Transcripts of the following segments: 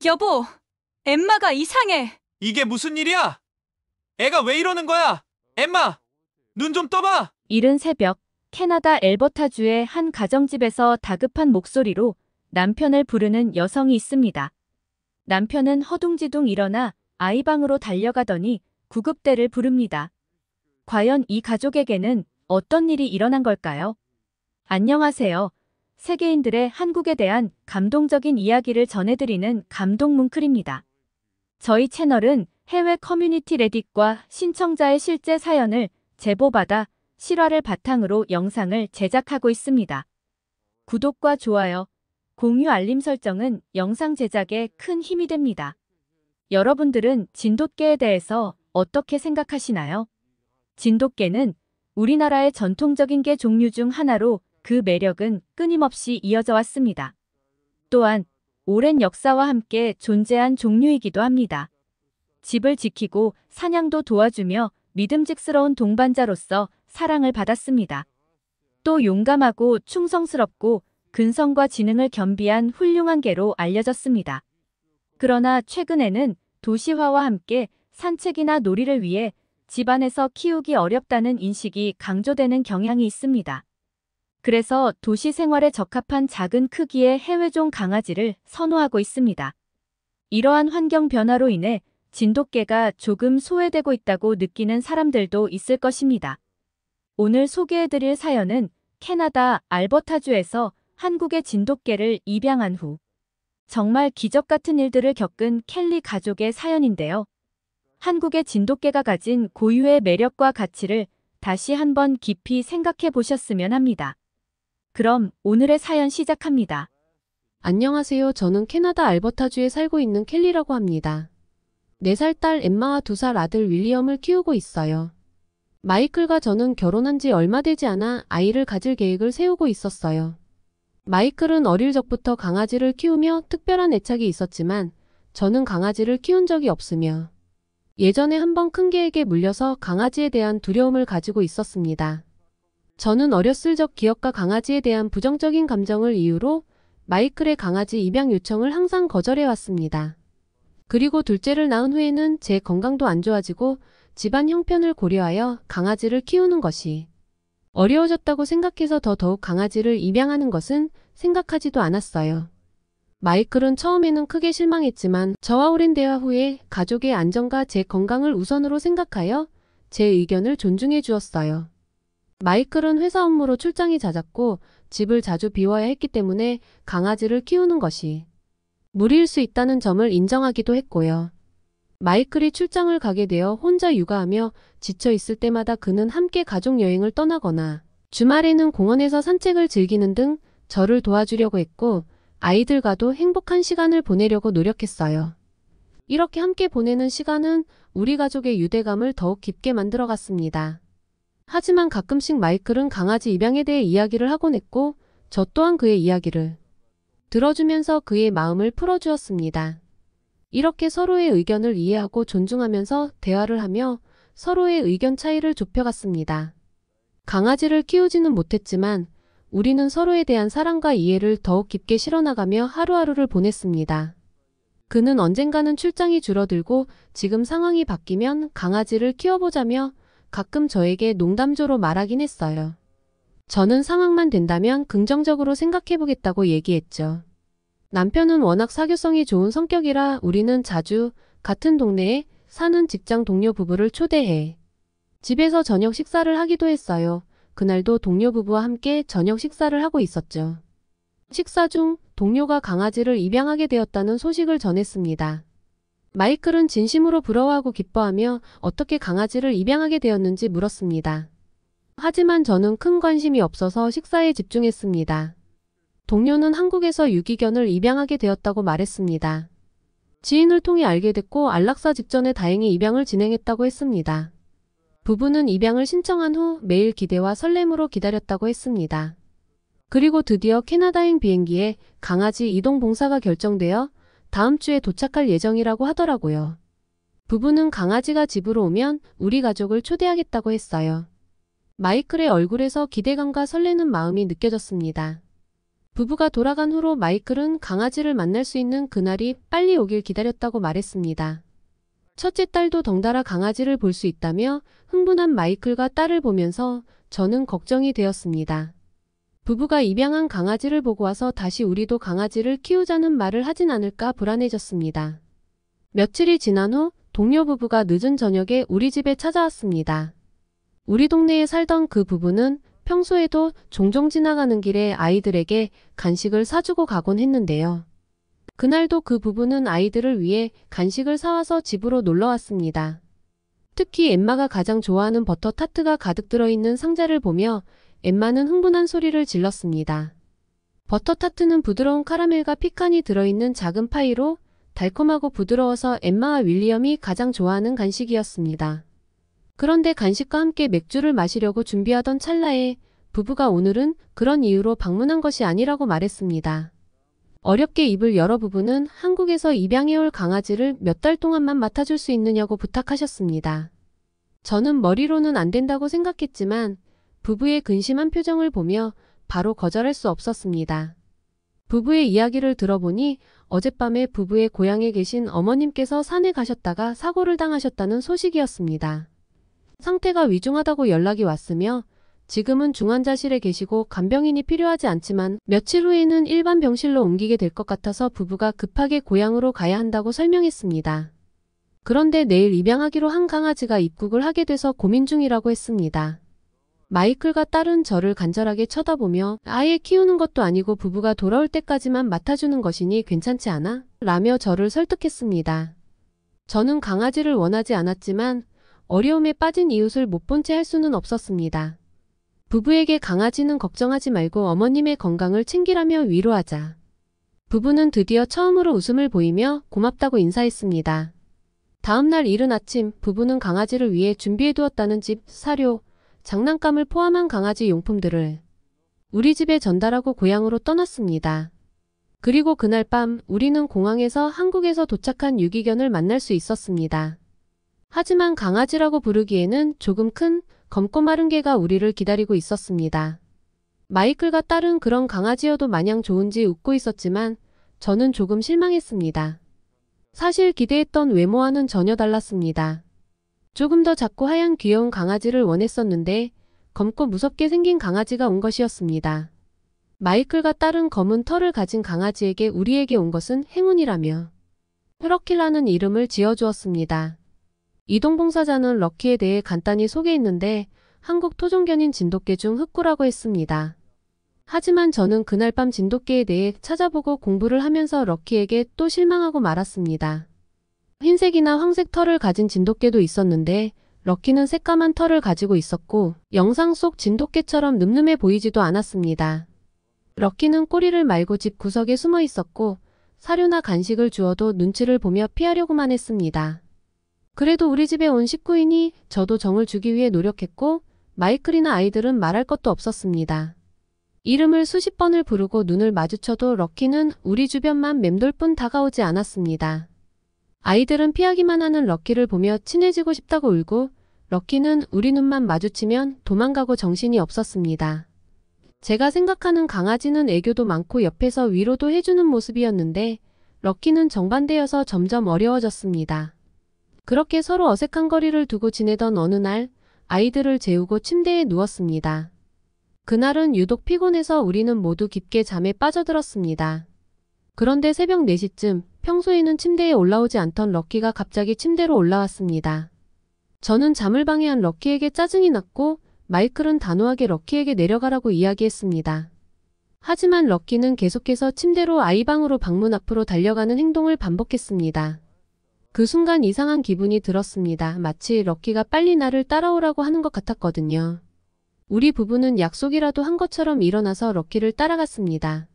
여보, 엠마가 이상해. 이게 무슨 일이야? 애가 왜 이러는 거야? 엠마, 눈 좀 떠봐. 이른 새벽, 캐나다 엘버타주의 한 가정집에서 다급한 목소리로 남편을 부르는 여성이 있습니다. 남편은 허둥지둥 일어나 아이 방으로 달려가더니 구급대를 부릅니다. 과연 이 가족에게는 어떤 일이 일어난 걸까요? 안녕하세요. 세계인들의 한국에 대한 감동적인 이야기를 전해드리는 감동 뭉클입니다. 저희 채널은 해외 커뮤니티 레딧과 신청자의 실제 사연을 제보받아 실화를 바탕으로 영상을 제작하고 있습니다. 구독과 좋아요, 공유 알림 설정은 영상 제작에 큰 힘이 됩니다. 여러분들은 진돗개에 대해서 어떻게 생각하시나요? 진돗개는 우리나라의 전통적인 개 종류 중 하나로 그 매력은 끊임없이 이어져 왔습니다. 또한 오랜 역사와 함께 존재한 종류이기도 합니다. 집을 지키고 사냥도 도와주며 믿음직스러운 동반자로서 사랑을 받았습니다. 또 용감하고 충성스럽고 근성과 지능을 겸비한 훌륭한 개로 알려졌습니다. 그러나 최근에는 도시화와 함께 산책이나 놀이를 위해 집안에서 키우기 어렵다는 인식이 강조되는 경향이 있습니다. 그래서 도시 생활에 적합한 작은 크기의 해외종 강아지를 선호하고 있습니다. 이러한 환경 변화로 인해 진돗개가 조금 소외되고 있다고 느끼는 사람들도 있을 것입니다. 오늘 소개해드릴 사연은 캐나다 알버타주에서 한국의 진돗개를 입양한 후 정말 기적 같은 일들을 겪은 켈리 가족의 사연인데요. 한국의 진돗개가 가진 고유의 매력과 가치를 다시 한번 깊이 생각해 보셨으면 합니다. 그럼 오늘의 사연 시작합니다. 안녕하세요. 저는 캐나다 알버타주에 살고 있는 켈리라고 합니다. 4살 딸 엠마와 2살 아들 윌리엄을 키우고 있어요. 마이클과 저는 결혼한 지 얼마 되지 않아 아이를 가질 계획을 세우고 있었어요. 마이클은 어릴 적부터 강아지를 키우며 특별한 애착이 있었지만 저는 강아지를 키운 적이 없으며 예전에 한번 큰 개에게 물려서 강아지에 대한 두려움을 가지고 있었습니다. 저는 어렸을 적 기억과 강아지에 대한 부정적인 감정을 이유로 마이클의 강아지 입양 요청을 항상 거절해왔습니다. 그리고 둘째를 낳은 후에는 제 건강도 안 좋아지고 집안 형편을 고려하여 강아지를 키우는 것이 어려워졌다고 생각해서 더더욱 강아지를 입양하는 것은 생각하지도 않았어요. 마이클은 처음에는 크게 실망했지만 저와 오랜 대화 후에 가족의 안전과 제 건강을 우선으로 생각하여 제 의견을 존중해 주었어요. 마이클은 회사 업무로 출장이 잦았고 집을 자주 비워야 했기 때문에 강아지를 키우는 것이 무리일 수 있다는 점을 인정하기도 했고요. 마이클이 출장을 가게 되어 혼자 육아하며 지쳐 있을 때마다 그는 함께 가족 여행을 떠나거나 주말에는 공원에서 산책을 즐기는 등 저를 도와주려고 했고 아이들과도 행복한 시간을 보내려고 노력했어요. 이렇게 함께 보내는 시간은 우리 가족의 유대감을 더욱 깊게 만들어갔습니다. 하지만 가끔씩 마이클은 강아지 입양에 대해 이야기를 하곤 했고 저 또한 그의 이야기를 들어주면서 그의 마음을 풀어주었습니다. 이렇게 서로의 의견을 이해하고 존중하면서 대화를 하며 서로의 의견 차이를 좁혀갔습니다. 강아지를 키우지는 못했지만 우리는 서로에 대한 사랑과 이해를 더욱 깊게 실어나가며 하루하루를 보냈습니다. 그는 언젠가는 출장이 줄어들고 지금 상황이 바뀌면 강아지를 키워보자며 가끔 저에게 농담조로 말하긴 했어요. 저는 상황만 된다면 긍정적으로 생각해보겠다고 얘기했죠. 남편은 워낙 사교성이 좋은 성격이라 우리는 자주 같은 동네에 사는 직장 동료 부부를 초대해 집에서 저녁 식사를 하기도 했어요. 그날도 동료 부부와 함께 저녁 식사를 하고 있었죠. 식사 중 동료가 강아지를 입양하게 되었다는 소식을 전했습니다. 마이클은 진심으로 부러워하고 기뻐하며 어떻게 강아지를 입양하게 되었는지 물었습니다. 하지만 저는 큰 관심이 없어서 식사에 집중했습니다. 동료는 한국에서 유기견을 입양하게 되었다고 말했습니다. 지인을 통해 알게 됐고 안락사 직전에 다행히 입양을 진행했다고 했습니다. 부부는 입양을 신청한 후 매일 기대와 설렘으로 기다렸다고 했습니다. 그리고 드디어 캐나다행 비행기에 강아지 이동 봉사가 결정되어 다음 주에 도착할 예정이라고 하더라고요. 부부는 강아지가 집으로 오면 우리 가족을 초대하겠다고 했어요. 마이클의 얼굴에서 기대감과 설레는 마음이 느껴졌습니다. 부부가 돌아간 후로 마이클은 강아지를 만날 수 있는 그날이 빨리 오길 기다렸다고 말했습니다. 첫째 딸도 덩달아 강아지를 볼 수 있다며 흥분한 마이클과 딸을 보면서 저는 걱정이 되었습니다. 부부가 입양한 강아지를 보고 와서 다시 우리도 강아지를 키우자는 말을 하진 않을까 불안해졌습니다. 며칠이 지난 후 동료 부부가 늦은 저녁에 우리 집에 찾아왔습니다. 우리 동네에 살던 그 부부는 평소에도 종종 지나가는 길에 아이들에게 간식을 사주고 가곤 했는데요. 그날도 그 부부는 아이들을 위해 간식을 사와서 집으로 놀러 왔습니다. 특히 엠마가 가장 좋아하는 버터 타트가 가득 들어있는 상자를 보며 엠마는 흥분한 소리를 질렀습니다. 버터 타트는 부드러운 카라멜과 피칸이 들어있는 작은 파이로 달콤하고 부드러워서 엠마와 윌리엄이 가장 좋아하는 간식이었습니다. 그런데 간식과 함께 맥주를 마시려고 준비하던 찰나에 부부가 오늘은 그런 이유로 방문한 것이 아니라고 말했습니다. 어렵게 입을 열어 부부는 한국에서 입양해올 강아지를 몇 달 동안만 맡아줄 수 있느냐고 부탁하셨습니다. 저는 머리로는 안 된다고 생각했지만 부부의 근심한 표정을 보며 바로 거절할 수 없었습니다. 부부의 이야기를 들어보니 어젯밤에 부부의 고향에 계신 어머님께서 산에 가셨다가 사고를 당하셨다는 소식이었습니다. 상태가 위중하다고 연락이 왔으며 지금은 중환자실에 계시고 간병인이 필요하지 않지만 며칠 후에는 일반 병실로 옮기게 될 것 같아서 부부가 급하게 고향으로 가야 한다고 설명했습니다. 그런데 내일 입양하기로 한 강아지가 입국을 하게 돼서 고민 중이라고 했습니다. 마이클과 딸은 저를 간절하게 쳐다보며 아예 키우는 것도 아니고 부부가 돌아올 때까지만 맡아주는 것이니 괜찮지 않아? 라며 저를 설득했습니다. 저는 강아지를 원하지 않았지만 어려움에 빠진 이웃을 못 본 채 할 수는 없었습니다. 부부에게 강아지는 걱정하지 말고 어머님의 건강을 챙기라며 위로하자. 부부는 드디어 처음으로 웃음을 보이며 고맙다고 인사했습니다. 다음날 이른 아침 부부는 강아지를 위해 준비해두었다는 집, 사료, 장난감을 포함한 강아지 용품들을 우리 집에 전달하고 고향으로 떠났습니다. 그리고 그날 밤 우리는 공항에서 한국에서 도착한 유기견을 만날 수 있었습니다. 하지만 강아지라고 부르기에는 조금 큰 검고 마른 개가 우리를 기다리고 있었습니다. 마이클과 딸은 그런 강아지여도 마냥 좋은지 웃고 있었지만 저는 조금 실망했습니다. 사실 기대했던 외모와는 전혀 달랐습니다. 조금 더 작고 하얀 귀여운 강아지를 원했었는데 검고 무섭게 생긴 강아지가 온 것이었습니다. 마이클과 딸은 검은 털을 가진 강아지에게 우리에게 온 것은 행운이라며 럭키라는 이름을 지어주었습니다. 이동봉사자는 럭키에 대해 간단히 소개했는데 한국 토종견인 진돗개 중 흑구라고 했습니다. 하지만 저는 그날 밤 진돗개에 대해 찾아보고 공부를 하면서 럭키에게 또 실망하고 말았습니다. 흰색이나 황색 털을 가진 진돗개도 있었는데 럭키는 새까만 털을 가지고 있었고 영상 속 진돗개처럼 늠름해 보이지도 않았습니다. 럭키는 꼬리를 말고 집 구석에 숨어 있었고 사료나 간식을 주어도 눈치를 보며 피하려고만 했습니다. 그래도 우리 집에 온 식구이니 저도 정을 주기 위해 노력했고 마이클이나 아이들은 말할 것도 없었습니다. 이름을 수십 번을 부르고 눈을 마주쳐도 럭키는 우리 주변만 맴돌 뿐 다가오지 않았습니다. 아이들은 피하기만 하는 럭키를 보며 친해지고 싶다고 울고 럭키는 우리 눈만 마주치면 도망가고 정신이 없었습니다. 제가 생각하는 강아지는 애교도 많고 옆에서 위로도 해주는 모습이었는데 럭키는 정반대여서 점점 어려워졌습니다. 그렇게 서로 어색한 거리를 두고 지내던 어느 날 아이들을 재우고 침대에 누웠습니다. 그날은 유독 피곤해서 우리는 모두 깊게 잠에 빠져들었습니다. 그런데 새벽 4시쯤 평소에는 침대에 올라오지 않던 럭키가 갑자기 침대로 올라왔습니다. 저는 잠을 방해한 럭키에게 짜증이 났고 마이클은 단호하게 럭키에게 내려가라고 이야기했습니다. 하지만 럭키는 계속해서 침대로 아이방으로 방문 앞으로 달려가는 행동을 반복했습니다. 그 순간 이상한 기분이 들었습니다. 마치 럭키가 빨리 나를 따라오라고 하는 것 같았거든요. 우리 부부는 약속이라도 한 것처럼 일어나서 럭키를 따라갔습니다.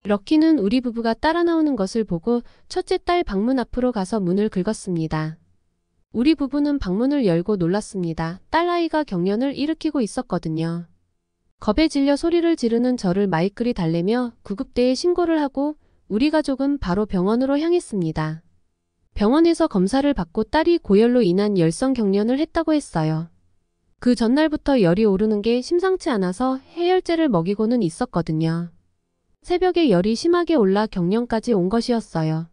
럭키는 우리 부부가 따라 나오는 것을 보고 첫째 딸 방문 앞으로 가서 문을 긁었습니다. 우리 부부는 방문을 열고 놀랐습니다. 딸아이가 경련을 일으키고 있었거든요. 겁에 질려 소리를 지르는 저를 마이클이 달래며 구급대에 신고를 하고 우리 가족은 바로 병원으로 향했습니다. 병원에서 검사를 받고 딸이 고열로 인한 열성 경련을 했다고 했어요. 그 전날부터 열이 오르는 게 심상치 않아서 해열제를 먹이고는 있었거든요. 새벽에 열이 심하게 올라 경련까지 온 것이었어요.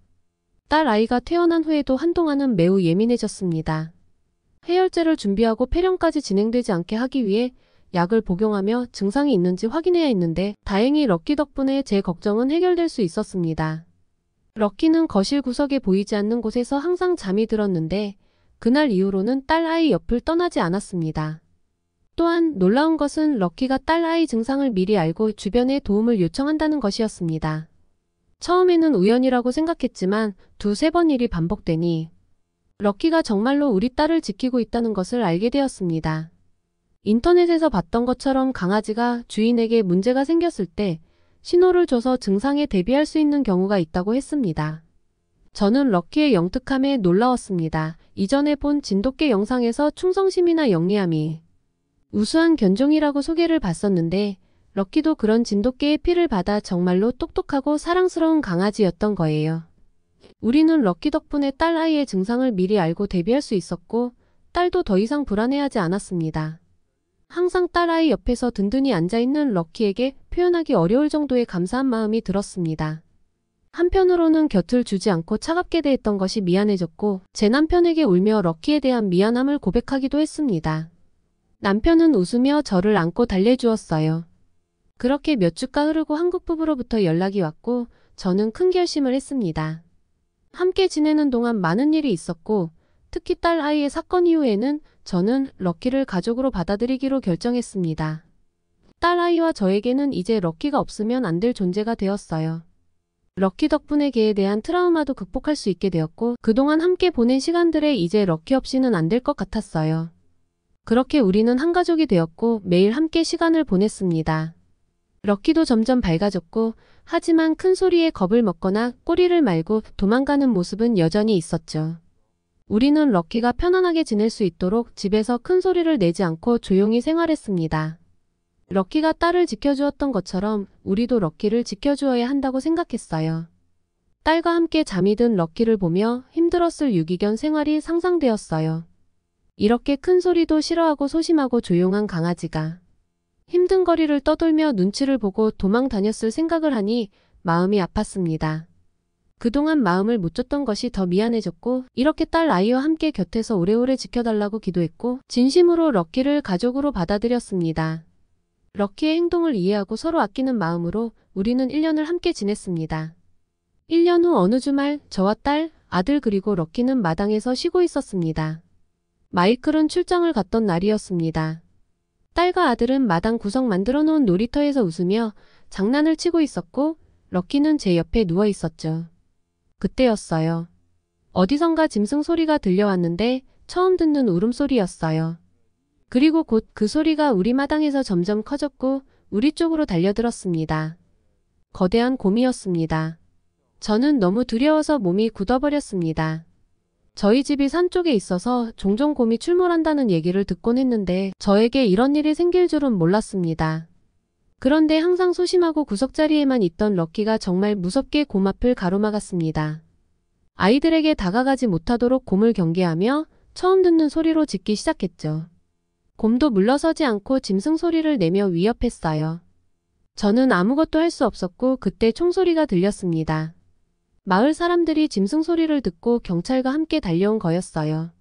딸 아이가 태어난 후에도 한동안은 매우 예민해졌습니다. 해열제를 준비하고 폐렴까지 진행되지 않게 하기 위해 약을 복용하며 증상이 있는지 확인해야 했는데 다행히 럭키 덕분에 제 걱정은 해결될 수 있었습니다. 럭키는 거실 구석에 보이지 않는 곳에서 항상 잠이 들었는데 그날 이후로는 딸 아이 옆을 떠나지 않았습니다. 또한 놀라운 것은 럭키가 딸 아이 증상을 미리 알고 주변에 도움을 요청한다는 것이었습니다. 처음에는 우연이라고 생각했지만 두세 번 일이 반복되니 럭키가 정말로 우리 딸을 지키고 있다는 것을 알게 되었습니다. 인터넷에서 봤던 것처럼 강아지가 주인에게 문제가 생겼을 때 신호를 줘서 증상에 대비할 수 있는 경우가 있다고 했습니다. 저는 럭키의 영특함에 놀라웠습니다. 이전에 본 진돗개 영상에서 충성심이나 영리함이 우수한 견종이라고 소개를 받았는데 럭키도 그런 진돗개의 피를 받아 정말로 똑똑하고 사랑스러운 강아지였던 거예요. 우리는 럭키 덕분에 딸 아이의 증상을 미리 알고 대비할 수 있었고 딸도 더 이상 불안해하지 않았습니다. 항상 딸 아이 옆에서 든든히 앉아있는 럭키에게 표현하기 어려울 정도의 감사한 마음이 들었습니다. 한편으로는 곁을 주지 않고 차갑게 대했던 것이 미안해졌고 제 남편에게 울며 럭키에 대한 미안함을 고백하기도 했습니다. 남편은 웃으며 저를 안고 달래주었어요. 그렇게 몇 주가 흐르고 한국 부부로부터 연락이 왔고 저는 큰 결심을 했습니다. 함께 지내는 동안 많은 일이 있었고 특히 딸 아이의 사건 이후에는 저는 럭키를 가족으로 받아들이기로 결정했습니다. 딸 아이와 저에게는 이제 럭키가 없으면 안 될 존재가 되었어요. 럭키 덕분에 걔에 대한 트라우마도 극복할 수 있게 되었고 그동안 함께 보낸 시간들에 이제 럭키 없이는 안 될 것 같았어요. 그렇게 우리는 한 가족이 되었고 매일 함께 시간을 보냈습니다. 럭키도 점점 밝아졌고 하지만 큰 소리에 겁을 먹거나 꼬리를 말고 도망가는 모습은 여전히 있었죠. 우리는 럭키가 편안하게 지낼 수 있도록 집에서 큰 소리를 내지 않고 조용히 생활했습니다. 럭키가 딸을 지켜주었던 것처럼 우리도 럭키를 지켜주어야 한다고 생각했어요. 딸과 함께 잠이 든 럭키를 보며 힘들었을 유기견 생활이 상상되었어요. 이렇게 큰 소리도 싫어하고 소심하고 조용한 강아지가 힘든 거리를 떠돌며 눈치를 보고 도망 다녔을 생각을 하니 마음이 아팠습니다. 그동안 마음을 못 줬던 것이 더 미안해졌고 이렇게 딸 아이와 함께 곁에서 오래오래 지켜달라고 기도했고 진심으로 럭키를 가족으로 받아들였습니다. 럭키의 행동을 이해하고 서로 아끼는 마음으로 우리는 1년을 함께 지냈습니다. 1년 후 어느 주말 저와 딸, 아들 그리고 럭키는 마당에서 쉬고 있었습니다. 마이클은 출장을 갔던 날이었습니다. 딸과 아들은 마당 구석 만들어 놓은 놀이터에서 웃으며 장난을 치고 있었고 럭키는 제 옆에 누워 있었죠. 그때였어요. 어디선가 짐승 소리가 들려왔는데 처음 듣는 울음소리였어요. 그리고 곧 그 소리가 우리 마당에서 점점 커졌고 우리 쪽으로 달려들었습니다. 거대한 곰이었습니다. 저는 너무 두려워서 몸이 굳어버렸습니다. 저희 집이 산 쪽에 있어서 종종 곰이 출몰한다는 얘기를 듣곤 했는데 저에게 이런 일이 생길 줄은 몰랐습니다. 그런데 항상 소심하고 구석자리에만 있던 럭키가 정말 무섭게 곰 앞을 가로막았습니다. 아이들에게 다가가지 못하도록 곰을 경계하며 처음 듣는 소리로 짖기 시작했죠. 곰도 물러서지 않고 짐승 소리를 내며 위협했어요. 저는 아무것도 할 수 없었고 그때 총소리가 들렸습니다. 마을 사람들이 짐승 소리를 듣고 경찰과 함께 달려온 거였어요.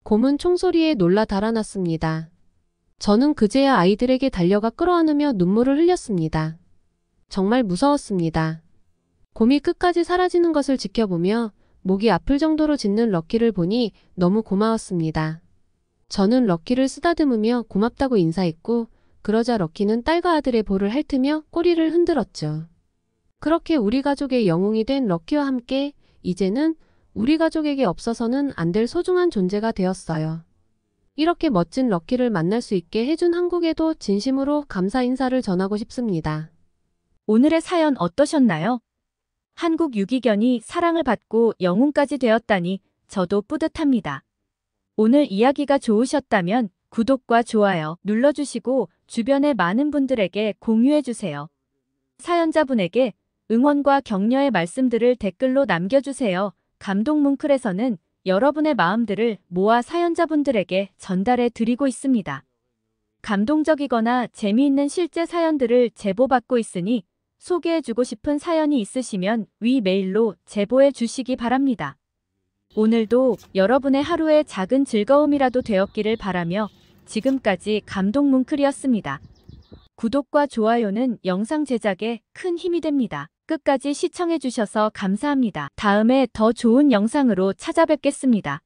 곰은 총소리에 놀라 달아났습니다. 저는 그제야 아이들에게 달려가 끌어안으며 눈물을 흘렸습니다. 정말 무서웠습니다. 곰이 끝까지 사라지는 것을 지켜보며 목이 아플 정도로 짖는 럭키를 보니 너무 고마웠습니다. 저는 럭키를 쓰다듬으며 고맙다고 인사했고 그러자 럭키는 딸과 아들의 볼을 핥으며 꼬리를 흔들었죠. 그렇게 우리 가족의 영웅이 된 럭키와 함께 이제는 우리 가족에게 없어서는 안 될 소중한 존재가 되었어요. 이렇게 멋진 럭키를 만날 수 있게 해준 한국에도 진심으로 감사 인사를 전하고 싶습니다. 오늘의 사연 어떠셨나요? 한국 유기견이 사랑을 받고 영웅까지 되었다니 저도 뿌듯합니다. 오늘 이야기가 좋으셨다면 구독과 좋아요 눌러주시고 주변의 많은 분들에게 공유해주세요. 사연자분에게 응원과 격려의 말씀들을 댓글로 남겨주세요. 감동 뭉클에서는 여러분의 마음들을 모아 사연자분들에게 전달해 드리고 있습니다. 감동적이거나 재미있는 실제 사연들을 제보받고 있으니 소개해주고 싶은 사연이 있으시면 위 메일로 제보해 주시기 바랍니다. 오늘도 여러분의 하루에 작은 즐거움이라도 되었기를 바라며 지금까지 감동뭉클이었습니다. 구독과 좋아요는 영상 제작에 큰 힘이 됩니다. 끝까지 시청해주셔서 감사합니다. 다음에 더 좋은 영상으로 찾아뵙겠습니다.